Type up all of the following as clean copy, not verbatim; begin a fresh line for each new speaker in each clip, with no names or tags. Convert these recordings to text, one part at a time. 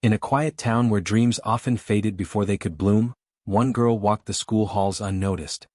In a quiet town where dreams often faded before they could bloom, one girl walked the school halls unnoticed.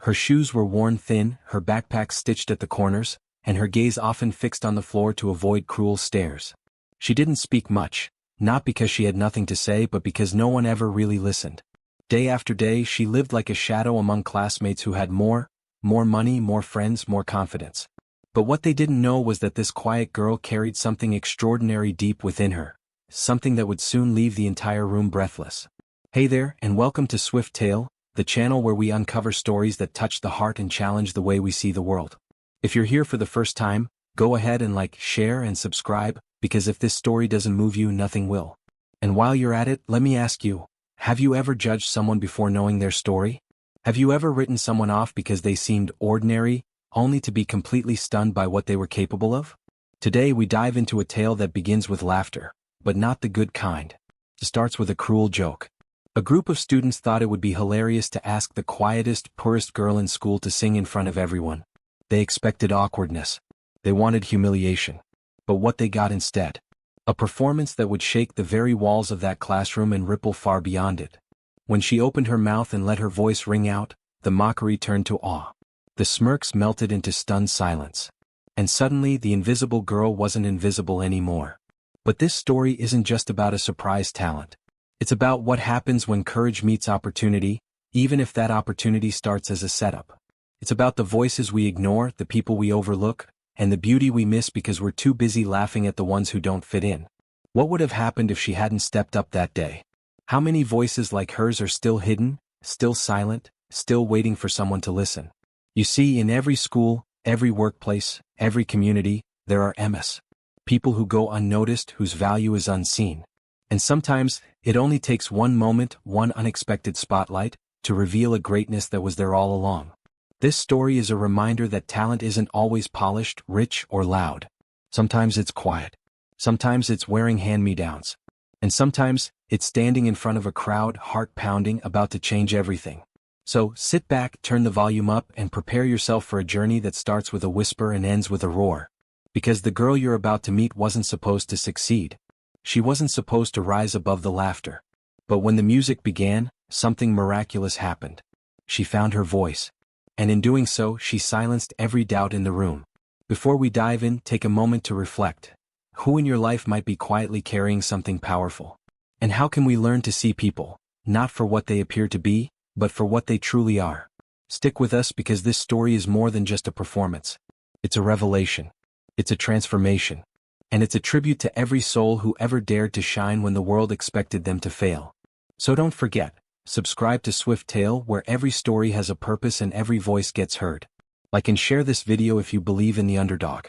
Her shoes were worn thin, her backpack stitched at the corners, and her gaze often fixed on the floor to avoid cruel stares. She didn't speak much, not because she had nothing to say but because no one ever really listened. Day after day she lived like a shadow among classmates who had more money, more friends, more confidence. But what they didn't know was that this quiet girl carried something extraordinary deep within her, something that would soon leave the entire room breathless. Hey there, and welcome to Swift Tale, the channel where we uncover stories that touch the heart and challenge the way we see the world. If you're here for the first time, go ahead and like, share, and subscribe, because if this story doesn't move you, nothing will. And while you're at it, let me ask you, have you ever judged someone before knowing their story? Have you ever written someone off because they seemed ordinary, only to be completely stunned by what they were capable of? Today we dive into a tale that begins with laughter, but not the good kind. It starts with a cruel joke. A group of students thought it would be hilarious to ask the quietest, poorest girl in school to sing in front of everyone. They expected awkwardness. They wanted humiliation. But what they got instead? A performance that would shake the very walls of that classroom and ripple far beyond it. When she opened her mouth and let her voice ring out, the mockery turned to awe. The smirks melted into stunned silence. And suddenly the invisible girl wasn't invisible anymore. But this story isn't just about a surprise talent. It's about what happens when courage meets opportunity, even if that opportunity starts as a setup. It's about the voices we ignore, the people we overlook, and the beauty we miss because we're too busy laughing at the ones who don't fit in. What would have happened if she hadn't stepped up that day? How many voices like hers are still hidden, still silent, still waiting for someone to listen? You see, in every school, every workplace, every community, there are Emmas. People who go unnoticed, whose value is unseen. And sometimes, it only takes one moment, one unexpected spotlight, to reveal a greatness that was there all along. This story is a reminder that talent isn't always polished, rich, or loud. Sometimes it's quiet. Sometimes it's wearing hand-me-downs. And sometimes, it's standing in front of a crowd, heart pounding, about to change everything. So, sit back, turn the volume up, and prepare yourself for a journey that starts with a whisper and ends with a roar. Because the girl you're about to meet wasn't supposed to succeed. She wasn't supposed to rise above the laughter. But when the music began, something miraculous happened. She found her voice. And in doing so, she silenced every doubt in the room. Before we dive in, take a moment to reflect. Who in your life might be quietly carrying something powerful? And how can we learn to see people, not for what they appear to be, but for what they truly are? Stick with us because this story is more than just a performance. It's a revelation. It's a transformation. And it's a tribute to every soul who ever dared to shine when the world expected them to fail. So don't forget, subscribe to Swift Tale where every story has a purpose and every voice gets heard. Like and share this video if you believe in the underdog.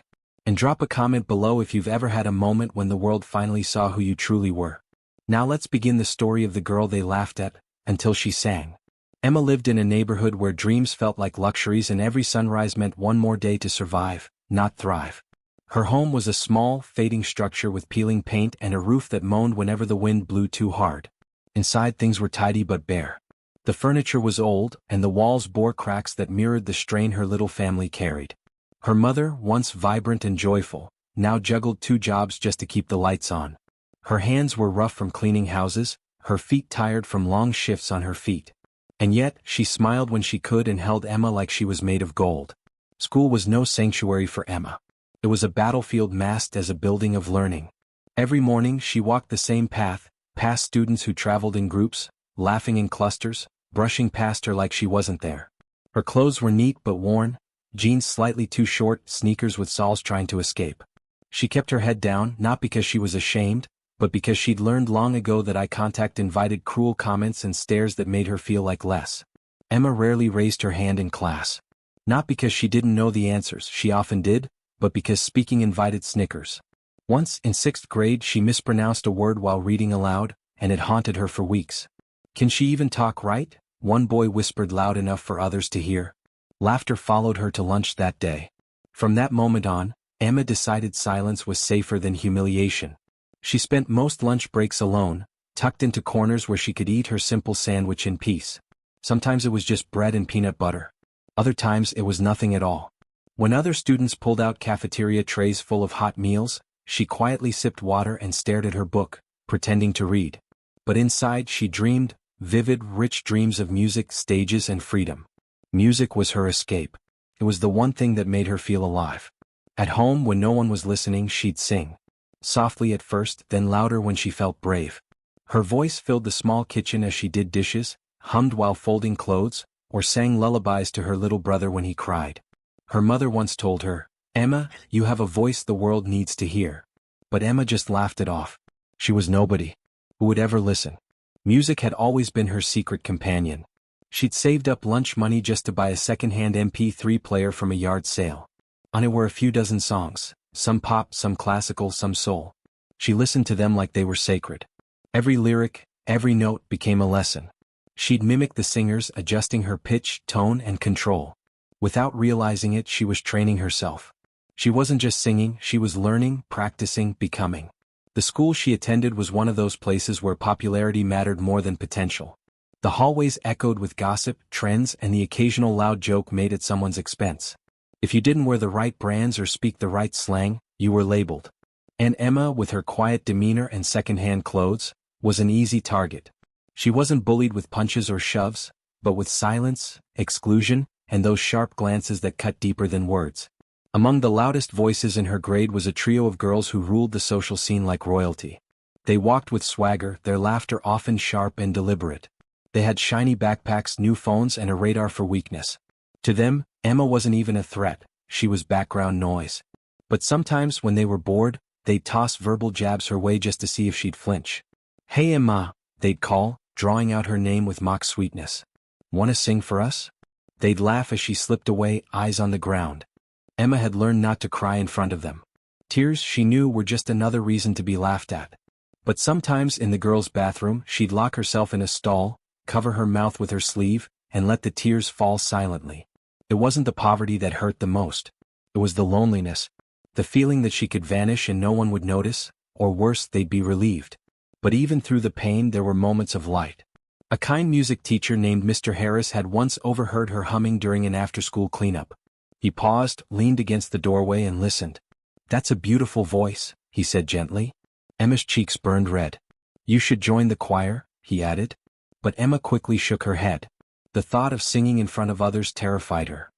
And drop a comment below if you've ever had a moment when the world finally saw who you truly were. Now let's begin the story of the girl they laughed at, until she sang. Emma lived in a neighborhood where dreams felt like luxuries and every sunrise meant one more day to survive, not thrive. Her home was a small, fading structure with peeling paint and a roof that moaned whenever the wind blew too hard. Inside things were tidy but bare. The furniture was old, and the walls bore cracks that mirrored the strain her little family carried. Her mother, once vibrant and joyful, now juggled 2 jobs just to keep the lights on. Her hands were rough from cleaning houses, her feet tired from long shifts on her feet. And yet, she smiled when she could and held Emma like she was made of gold. School was no sanctuary for Emma. It was a battlefield masked as a building of learning. Every morning she walked the same path, past students who traveled in groups, laughing in clusters, brushing past her like she wasn't there. Her clothes were neat but worn, jeans slightly too short, sneakers with soles trying to escape. She kept her head down, not because she was ashamed, but because she'd learned long ago that eye contact invited cruel comments and stares that made her feel like less. Emma rarely raised her hand in class. Not because she didn't know the answers, she often did, but because speaking invited snickers. Once, in 6th grade, she mispronounced a word while reading aloud, and it haunted her for weeks. Can she even talk right? One boy whispered loud enough for others to hear. Laughter followed her to lunch that day. From that moment on, Emma decided silence was safer than humiliation. She spent most lunch breaks alone, tucked into corners where she could eat her simple sandwich in peace. Sometimes it was just bread and peanut butter. Other times it was nothing at all. When other students pulled out cafeteria trays full of hot meals, she quietly sipped water and stared at her book, pretending to read. But inside she dreamed, vivid, rich dreams of music, stages, and freedom. Music was her escape. It was the one thing that made her feel alive. At home, when no one was listening, she'd sing. Softly at first, then louder when she felt brave. Her voice filled the small kitchen as she did dishes, hummed while folding clothes, or sang lullabies to her little brother when he cried. Her mother once told her, "Emma, you have a voice the world needs to hear." But Emma just laughed it off. She was nobody. Who would ever listen? Music had always been her secret companion. She'd saved up lunch money just to buy a second-hand MP3 player from a yard sale. On it were a few dozen songs, some pop, some classical, some soul. She listened to them like they were sacred. Every lyric, every note became a lesson. She'd mimic the singers, adjusting her pitch, tone, and control. Without realizing it, she was training herself. She wasn't just singing, she was learning, practicing, becoming. The school she attended was one of those places where popularity mattered more than potential. The hallways echoed with gossip, trends, and the occasional loud joke made at someone's expense. If you didn't wear the right brands or speak the right slang, you were labeled. And Emma, with her quiet demeanor and second-hand clothes, was an easy target. She wasn't bullied with punches or shoves, but with silence, exclusion, and those sharp glances that cut deeper than words. Among the loudest voices in her grade was a trio of girls who ruled the social scene like royalty. They walked with swagger, their laughter often sharp and deliberate. They had shiny backpacks, new phones, and a radar for weakness. To them, Emma wasn't even a threat, she was background noise. But sometimes when they were bored, they'd toss verbal jabs her way just to see if she'd flinch. "Hey Emma," they'd call, drawing out her name with mock sweetness. "Wanna sing for us?" They'd laugh as she slipped away, eyes on the ground. Emma had learned not to cry in front of them. Tears, she knew, were just another reason to be laughed at. But sometimes in the girls' bathroom, she'd lock herself in a stall, cover her mouth with her sleeve, and let the tears fall silently. It wasn't the poverty that hurt the most. It was the loneliness. The feeling that she could vanish and no one would notice, or worse, they'd be relieved. But even through the pain there were moments of light. A kind music teacher named Mr. Harris had once overheard her humming during an after-school cleanup. He paused, leaned against the doorway and listened. "That's a beautiful voice," he said gently. Emma's cheeks burned red. "You should join the choir," he added. But Emma quickly shook her head. The thought of singing in front of others terrified her.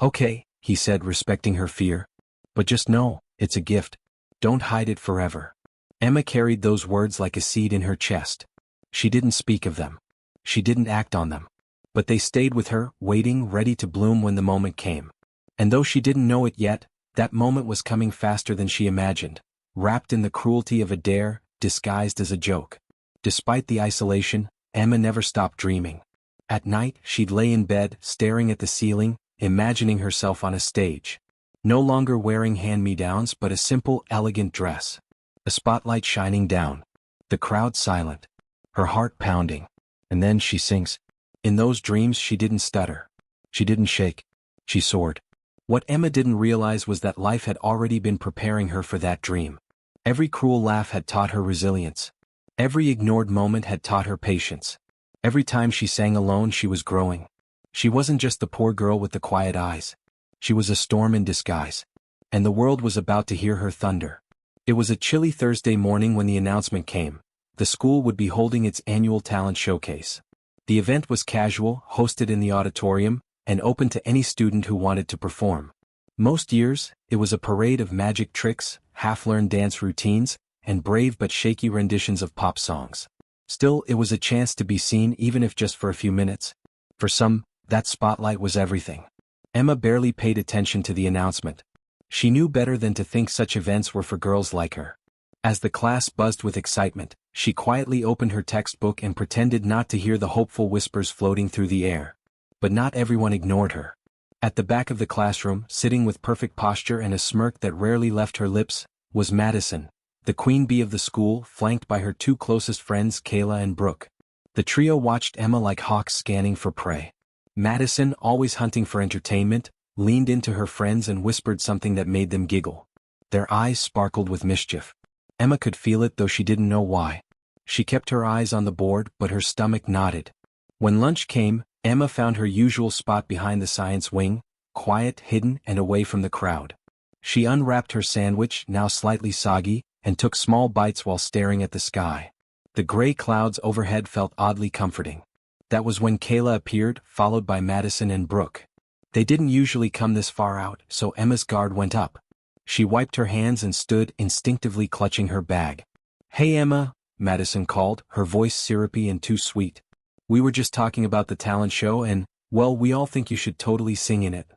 "Okay," he said, respecting her fear. "But just know, it's a gift. Don't hide it forever." Emma carried those words like a seed in her chest. She didn't speak of them. She didn't act on them. But they stayed with her, waiting, ready to bloom when the moment came. And though she didn't know it yet, that moment was coming faster than she imagined, wrapped in the cruelty of a dare, disguised as a joke. Despite the isolation, Emma never stopped dreaming. At night, she'd lay in bed, staring at the ceiling, imagining herself on a stage. No longer wearing hand-me-downs but a simple, elegant dress. A spotlight shining down. The crowd silent. Her heart pounding. And then she sings. In those dreams she didn't stutter. She didn't shake. She soared. What Emma didn't realize was that life had already been preparing her for that dream. Every cruel laugh had taught her resilience. Every ignored moment had taught her patience. Every time she sang alone she was growing. She wasn't just the poor girl with the quiet eyes. She was a storm in disguise. And the world was about to hear her thunder. It was a chilly Thursday morning when the announcement came. The school would be holding its annual talent showcase. The event was casual, hosted in the auditorium, and open to any student who wanted to perform. Most years, it was a parade of magic tricks, half-learned dance routines, and brave but shaky renditions of pop songs. Still, it was a chance to be seen even if just for a few minutes. For some, that spotlight was everything. Emma barely paid attention to the announcement. She knew better than to think such events were for girls like her. As the class buzzed with excitement, she quietly opened her textbook and pretended not to hear the hopeful whispers floating through the air. But not everyone ignored her. At the back of the classroom, sitting with perfect posture and a smirk that rarely left her lips, was Madison, the queen bee of the school, flanked by her two closest friends Kayla and Brooke. The trio watched Emma like hawks scanning for prey. Madison, always hunting for entertainment, leaned into her friends and whispered something that made them giggle. Their eyes sparkled with mischief. Emma could feel it though she didn't know why. She kept her eyes on the board but her stomach knotted. When lunch came, Emma found her usual spot behind the science wing, quiet, hidden, and away from the crowd. She unwrapped her sandwich, now slightly soggy, and took small bites while staring at the sky. The gray clouds overhead felt oddly comforting. That was when Kayla appeared, followed by Madison and Brooke. They didn't usually come this far out, so Emma's guard went up. She wiped her hands and stood, instinctively clutching her bag. "Hey Emma," Madison called, her voice syrupy and too sweet. "We were just talking about the talent show and, well, we all think you should totally sing in it."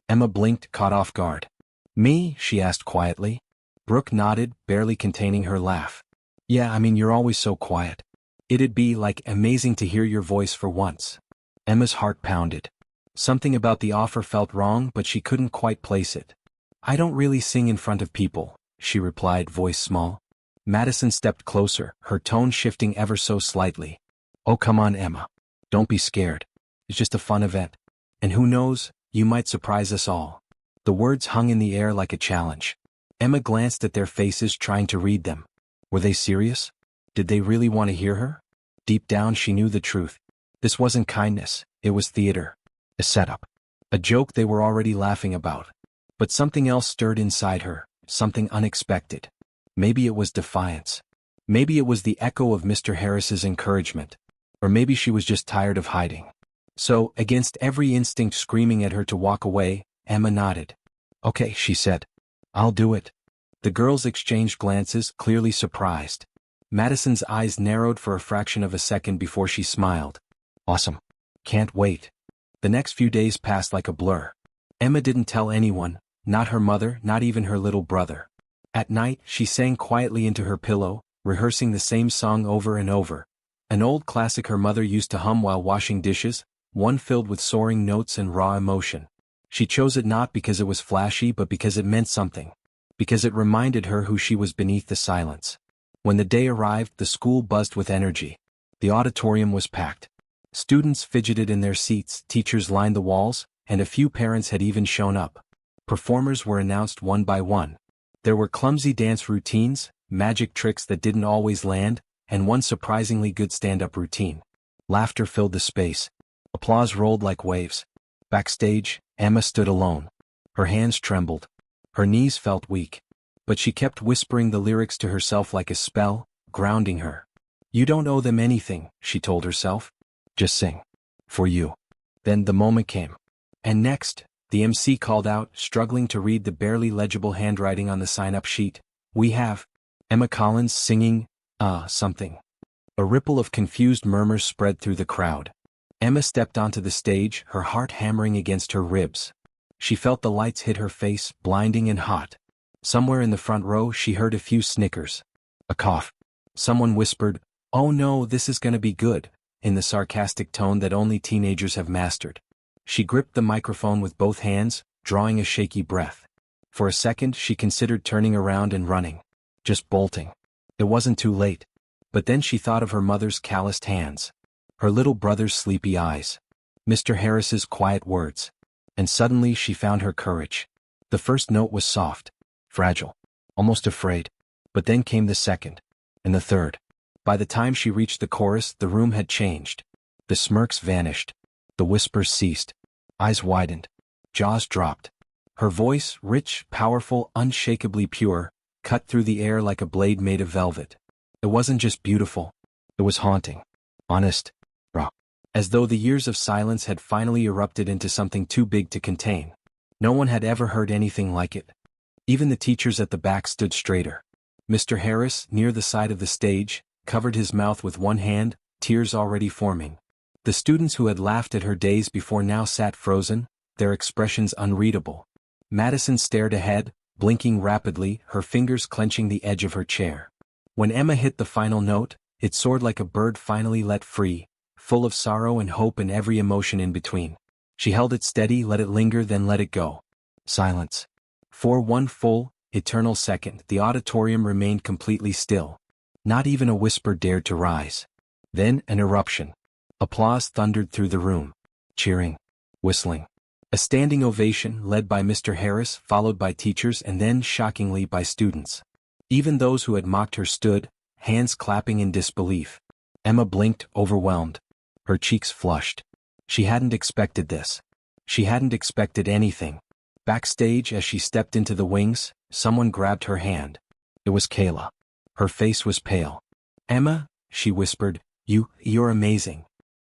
Emma blinked, caught off guard. "Me?" she asked quietly. Brooke nodded, barely containing her laugh. "Yeah, I mean, you're always so quiet. It'd be, like, amazing to hear your voice for once." Emma's heart pounded. Something about the offer felt wrong, but she couldn't quite place it. "I don't really sing in front of people," she replied, voice small. Madison stepped closer, her tone shifting ever so slightly. "Oh, come on, Emma. Don't be scared. It's just a fun event. And who knows, you might surprise us all." The words hung in the air like a challenge. Emma glanced at their faces, trying to read them. Were they serious? Did they really want to hear her? Deep down she knew the truth. This wasn't kindness, it was theater. A setup. A joke they were already laughing about. But something else stirred inside her, something unexpected. Maybe it was defiance. Maybe it was the echo of Mr. Harris's encouragement. Or maybe she was just tired of hiding. So, against every instinct screaming at her to walk away, Emma nodded. "Okay," she said. "I'll do it." The girls exchanged glances, clearly surprised. Madison's eyes narrowed for a fraction of a second before she smiled. "Awesome. Can't wait." The next few days passed like a blur. Emma didn't tell anyone, not her mother, not even her little brother. At night, she sang quietly into her pillow, rehearsing the same song over and over. An old classic her mother used to hum while washing dishes, one filled with soaring notes and raw emotion. She chose it not because it was flashy but because it meant something. Because it reminded her who she was beneath the silence. When the day arrived, the school buzzed with energy. The auditorium was packed. Students fidgeted in their seats, teachers lined the walls, and a few parents had even shown up. Performers were announced one by one. There were clumsy dance routines, magic tricks that didn't always land, and one surprisingly good stand-up routine. Laughter filled the space. Applause rolled like waves. Backstage, Emma stood alone. Her hands trembled. Her knees felt weak. But she kept whispering the lyrics to herself like a spell, grounding her. "You don't owe them anything," she told herself. "Just sing. For you." Then the moment came. And next, the MC called out, struggling to read the barely legible handwriting on the sign-up sheet. "We have Emma Collins singing, something." A ripple of confused murmurs spread through the crowd. Emma stepped onto the stage, her heart hammering against her ribs. She felt the lights hit her face, blinding and hot. Somewhere in the front row she heard a few snickers. A cough. Someone whispered, "Oh no, this is gonna be good," in the sarcastic tone that only teenagers have mastered. She gripped the microphone with both hands, drawing a shaky breath. For a second she considered turning around and running. Just bolting. It wasn't too late. But then she thought of her mother's calloused hands. Her little brother's sleepy eyes. Mr. Harris's quiet words. And suddenly she found her courage. The first note was soft. Fragile. Almost afraid. But then came the second. And the third. By the time she reached the chorus, the room had changed. The smirks vanished. The whispers ceased. Eyes widened. Jaws dropped. Her voice, rich, powerful, unshakably pure, cut through the air like a blade made of velvet. It wasn't just beautiful. It was haunting. Honest. Raw. As though the years of silence had finally erupted into something too big to contain. No one had ever heard anything like it. Even the teachers at the back stood straighter. Mr. Harris, near the side of the stage, covered his mouth with one hand, tears already forming. The students who had laughed at her days before now sat frozen, their expressions unreadable. Madison stared ahead, blinking rapidly, her fingers clenching the edge of her chair. When Emma hit the final note, it soared like a bird finally let free, full of sorrow and hope and every emotion in between. She held it steady, let it linger, then let it go. Silence. For one full, eternal second, the auditorium remained completely still. Not even a whisper dared to rise. Then, an eruption. Applause thundered through the room. Cheering. Whistling. A standing ovation led by Mr. Harris, followed by teachers and then, shockingly, by students. Even those who had mocked her stood, hands clapping in disbelief. Emma blinked, overwhelmed. Her cheeks flushed. She hadn't expected this. She hadn't expected anything. Backstage, as she stepped into the wings, someone grabbed her hand. It was Kayla. Her face was pale. "Emma," she whispered. You're amazing.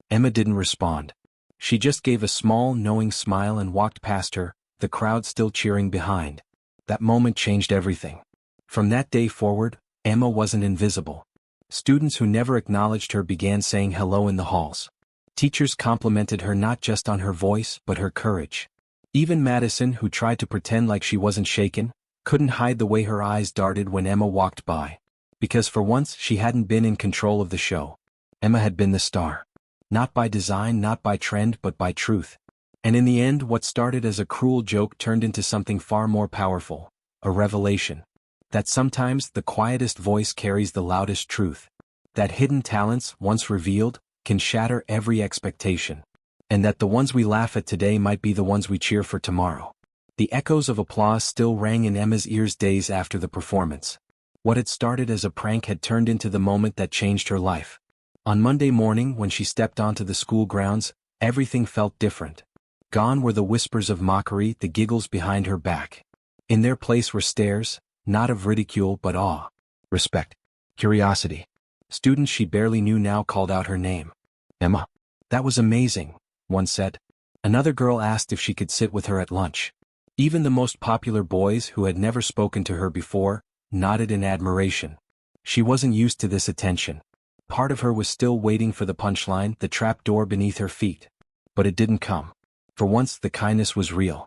Emma didn't respond. She just gave a small, knowing smile and walked past her, the crowd still cheering behind. That moment changed everything. From that day forward, Emma wasn't invisible. Students who never acknowledged her began saying hello in the halls. Teachers complimented her not just on her voice but her courage. Even Madison, who tried to pretend like she wasn't shaken, couldn't hide the way her eyes darted when Emma walked by. Because for once she hadn't been in control of the show. Emma had been the star. Not by design, not by trend, but by truth. And in the end, what started as a cruel joke turned into something far more powerful, a revelation. That sometimes the quietest voice carries the loudest truth. That hidden talents, once revealed, can shatter every expectation. And that the ones we laugh at today might be the ones we cheer for tomorrow. The echoes of applause still rang in Emma's ears days after the performance. What had started as a prank had turned into the moment that changed her life. On Monday morning, when she stepped onto the school grounds, everything felt different. Gone were the whispers of mockery, the giggles behind her back. In their place were stares, not of ridicule but awe, respect, curiosity. Students she barely knew now called out her name. Emma. That was amazing, one said. Another girl asked if she could sit with her at lunch. Even the most popular boys, who had never spoken to her before, nodded in admiration. She wasn't used to this attention. Part of her was still waiting for the punchline, the trap door beneath her feet. But it didn't come. For once the kindness was real.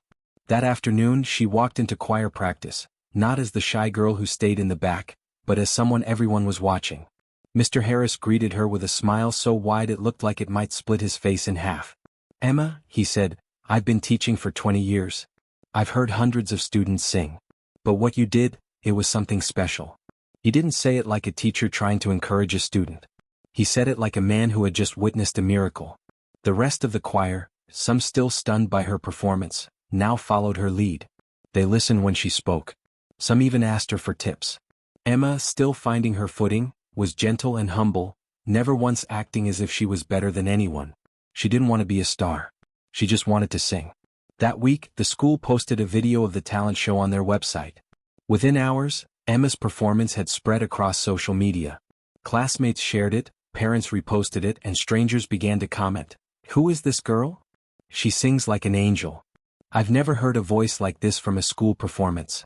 That afternoon she walked into choir practice, not as the shy girl who stayed in the back, but as someone everyone was watching. Mr. Harris greeted her with a smile so wide it looked like it might split his face in half. Emma, he said, I've been teaching for 20 years. I've heard hundreds of students sing. But what you did, it was something special. He didn't say it like a teacher trying to encourage a student. He said it like a man who had just witnessed a miracle. The rest of the choir, some still stunned by her performance, now followed her lead. They listened when she spoke. Some even asked her for tips. Emma, still finding her footing, was gentle and humble, never once acting as if she was better than anyone. She didn't want to be a star. She just wanted to sing. That week, the school posted a video of the talent show on their website. Within hours, Emma's performance had spread across social media. Classmates shared it, parents reposted it, and strangers began to comment. Who is this girl? She sings like an angel. I've never heard a voice like this from a school performance.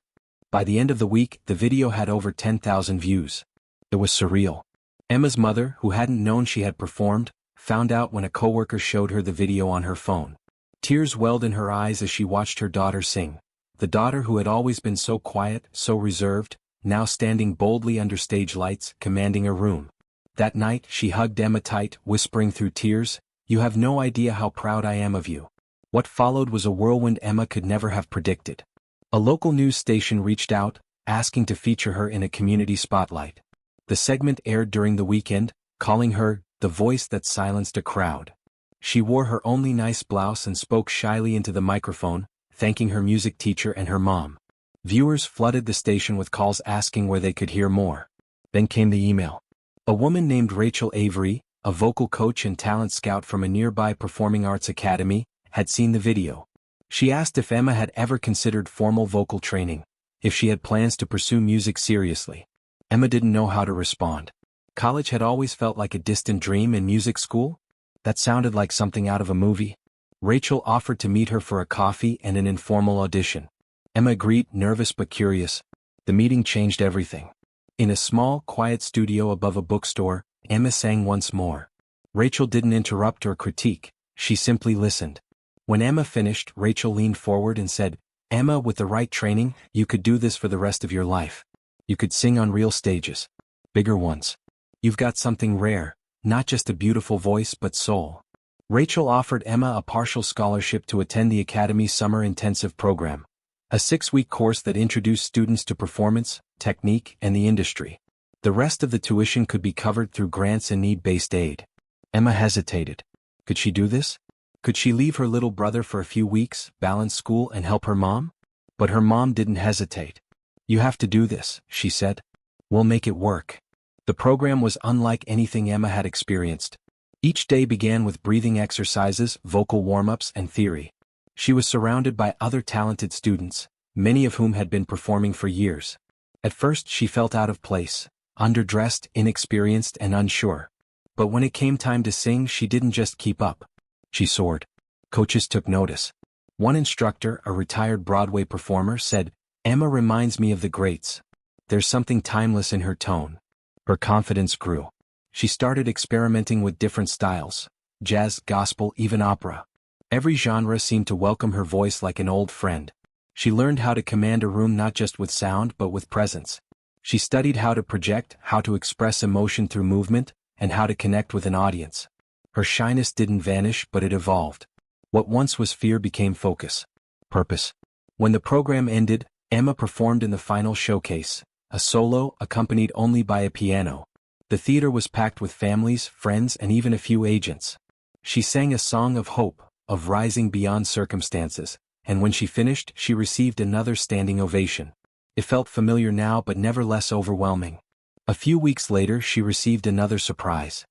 By the end of the week, the video had over 10,000 views. It was surreal. Emma's mother, who hadn't known she had performed, found out when a coworker showed her the video on her phone. Tears welled in her eyes as she watched her daughter sing. The daughter who had always been so quiet, so reserved, now standing boldly under stage lights, commanding a room. That night, she hugged Emma tight, whispering through tears, "You have no idea how proud I am of you." What followed was a whirlwind Emma could never have predicted. A local news station reached out, asking to feature her in a community spotlight. The segment aired during the weekend, calling her the voice that silenced a crowd. She wore her only nice blouse and spoke shyly into the microphone, thanking her music teacher and her mom. Viewers flooded the station with calls asking where they could hear more. Then came the email. A woman named Rachel Avery, a vocal coach and talent scout from a nearby performing arts academy, had seen the video. She asked if Emma had ever considered formal vocal training, if she had plans to pursue music seriously. Emma didn't know how to respond. College had always felt like a distant dream, and music school? That sounded like something out of a movie. Rachel offered to meet her for a coffee and an informal audition. Emma agreed, nervous but curious. The meeting changed everything. In a small, quiet studio above a bookstore, Emma sang once more. Rachel didn't interrupt or critique, she simply listened. When Emma finished, Rachel leaned forward and said, "Emma, with the right training, you could do this for the rest of your life. You could sing on real stages. Bigger ones. You've got something rare, not just a beautiful voice but soul." Rachel offered Emma a partial scholarship to attend the Academy's Summer Intensive program, a 6-week course that introduced students to performance, technique, and the industry. The rest of the tuition could be covered through grants and need-based aid. Emma hesitated. Could she do this? Could she leave her little brother for a few weeks, balance school, and help her mom? But her mom didn't hesitate. "You have to do this," she said. "We'll make it work." The program was unlike anything Emma had experienced. Each day began with breathing exercises, vocal warm-ups, and theory. She was surrounded by other talented students, many of whom had been performing for years. At first she felt out of place, underdressed, inexperienced, and unsure. But when it came time to sing, she didn't just keep up. She soared. Coaches took notice. One instructor, a retired Broadway performer, said, "Emma reminds me of the greats. There's something timeless in her tone." Her confidence grew. She started experimenting with different styles: jazz, gospel, even opera. Every genre seemed to welcome her voice like an old friend. She learned how to command a room not just with sound but with presence. She studied how to project, how to express emotion through movement, and how to connect with an audience. Her shyness didn't vanish, but it evolved. What once was fear became focus. Purpose. When the program ended, Emma performed in the final showcase, a solo accompanied only by a piano. The theater was packed with families, friends, and even a few agents. She sang a song of hope, of rising beyond circumstances, and when she finished, she received another standing ovation. It felt familiar now but never less overwhelming. A few weeks later, she received another surprise.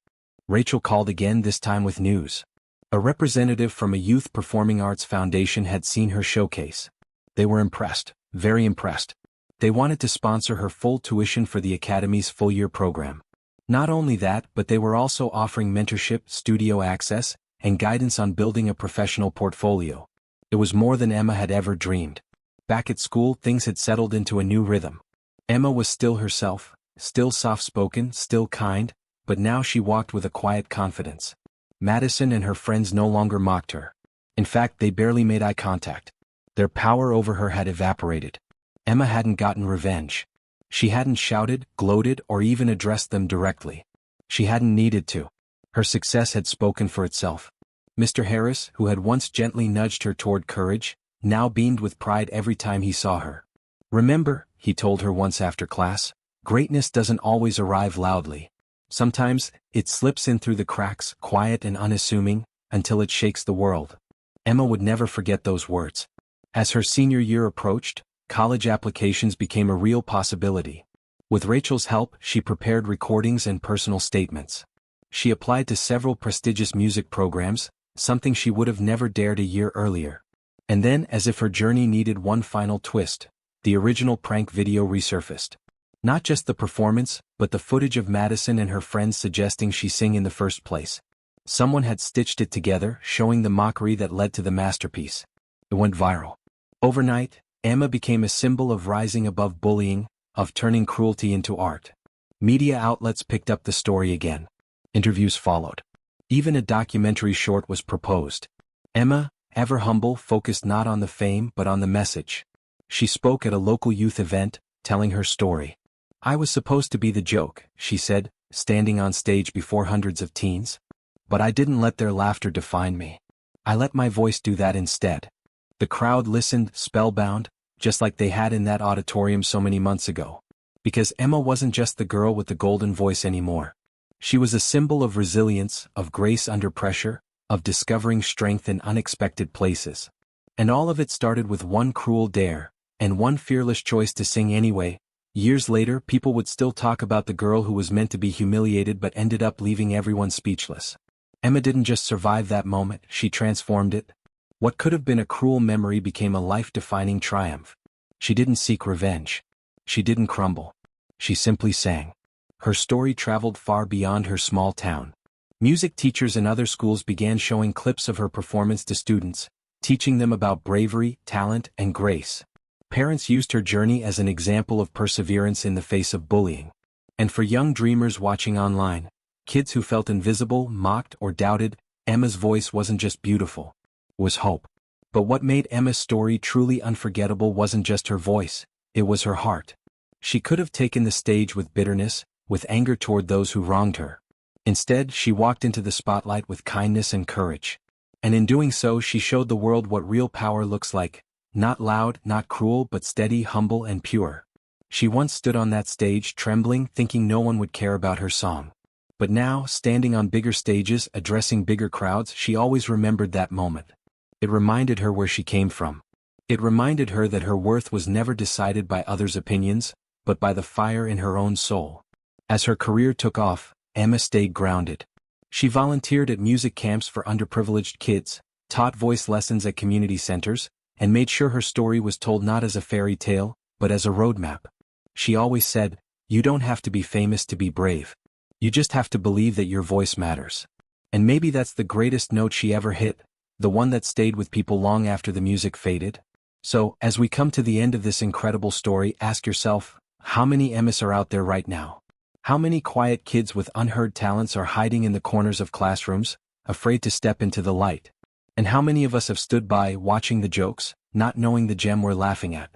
Rachel called again, this time with news. A representative from a youth performing arts foundation had seen her showcase. They were impressed, very impressed. They wanted to sponsor her full tuition for the Academy's full-year program. Not only that, but they were also offering mentorship, studio access, and guidance on building a professional portfolio. It was more than Emma had ever dreamed. Back at school, things had settled into a new rhythm. Emma was still herself, still soft-spoken, still kind, but now she walked with a quiet confidence. Madison and her friends no longer mocked her. In fact, they barely made eye contact. Their power over her had evaporated. Emma hadn't gotten revenge. She hadn't shouted, gloated, or even addressed them directly. She hadn't needed to. Her success had spoken for itself. Mr. Harris, who had once gently nudged her toward courage, now beamed with pride every time he saw her. "Remember," he told her once after class, "greatness doesn't always arrive loudly. Sometimes, it slips in through the cracks, quiet and unassuming, until it shakes the world." Emma would never forget those words. As her senior year approached, college applications became a real possibility. With Rachel's help, she prepared recordings and personal statements. She applied to several prestigious music programs, something she would have never dared a year earlier. And then, as if her journey needed one final twist, the original prank video resurfaced. Not just the performance, but the footage of Madison and her friends suggesting she sing in the first place. Someone had stitched it together, showing the mockery that led to the masterpiece. It went viral. Overnight, Emma became a symbol of rising above bullying, of turning cruelty into art. Media outlets picked up the story again. Interviews followed. Even a documentary short was proposed. Emma, ever humble, focused not on the fame but on the message. She spoke at a local youth event, telling her story. "I was supposed to be the joke," she said, standing on stage before hundreds of teens. "But I didn't let their laughter define me. I let my voice do that instead." The crowd listened, spellbound, just like they had in that auditorium so many months ago. Because Emma wasn't just the girl with the golden voice anymore. She was a symbol of resilience, of grace under pressure, of discovering strength in unexpected places. And all of it started with one cruel dare, and one fearless choice to sing anyway. Years later, people would still talk about the girl who was meant to be humiliated but ended up leaving everyone speechless. Emma didn't just survive that moment, she transformed it. What could have been a cruel memory became a life-defining triumph. She didn't seek revenge. She didn't crumble. She simply sang. Her story traveled far beyond her small town. Music teachers in other schools began showing clips of her performance to students, teaching them about bravery, talent, and grace. Parents used her journey as an example of perseverance in the face of bullying. And for young dreamers watching online, kids who felt invisible, mocked, or doubted, Emma's voice wasn't just beautiful. It was hope. But what made Emma's story truly unforgettable wasn't just her voice, it was her heart. She could have taken the stage with bitterness, with anger toward those who wronged her. Instead, she walked into the spotlight with kindness and courage. And in doing so, she showed the world what real power looks like. Not loud, not cruel, but steady, humble, and pure. She once stood on that stage trembling, thinking no one would care about her song. But now, standing on bigger stages, addressing bigger crowds, she always remembered that moment. It reminded her where she came from. It reminded her that her worth was never decided by others' opinions, but by the fire in her own soul. As her career took off, Emma stayed grounded. She volunteered at music camps for underprivileged kids, taught voice lessons at community centers, and made sure her story was told not as a fairy tale, but as a roadmap. She always said, "You don't have to be famous to be brave. You just have to believe that your voice matters. And maybe that's the greatest note she ever hit, the one that stayed with people long after the music faded. So, as we come to the end of this incredible story, ask yourself, how many Emmas are out there right now? How many quiet kids with unheard talents are hiding in the corners of classrooms, afraid to step into the light? And how many of us have stood by, watching the jokes, not knowing the gem we're laughing at?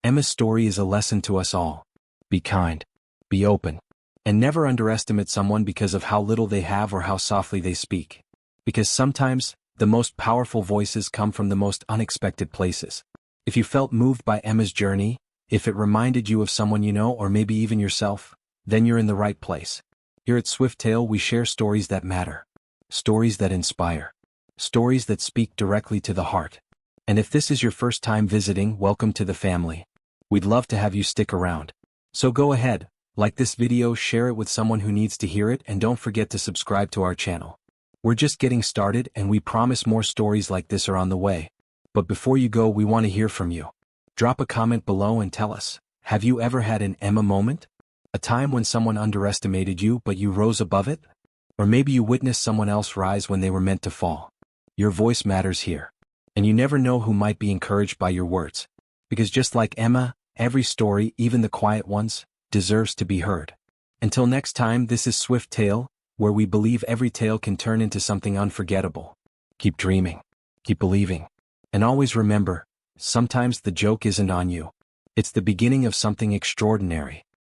Emma's story is a lesson to us all. Be kind. Be open. And never underestimate someone because of how little they have or how softly they speak. Because sometimes, the most powerful voices come from the most unexpected places. If you felt moved by Emma's journey, if it reminded you of someone you know or maybe even yourself, then you're in the right place. Here at Swifttail we share stories that matter. Stories that inspire. Stories that speak directly to the heart. And if this is your first time visiting, welcome to the family. We'd love to have you stick around. So go ahead, like this video, share it with someone who needs to hear it, and don't forget to subscribe to our channel. We're just getting started and we promise more stories like this are on the way. But before you go, we want to hear from you. Drop a comment below and tell us, have you ever had an Emma moment? A time when someone underestimated you but you rose above it? Or maybe you witnessed someone else rise when they were meant to fall. Your voice matters here. And you never know who might be encouraged by your words. Because just like Emma, every story, even the quiet ones, deserves to be heard. Until next time, this is Swifttail, where we believe every tale can turn into something unforgettable. Keep dreaming. Keep believing. And always remember, sometimes the joke isn't on you. It's the beginning of something extraordinary.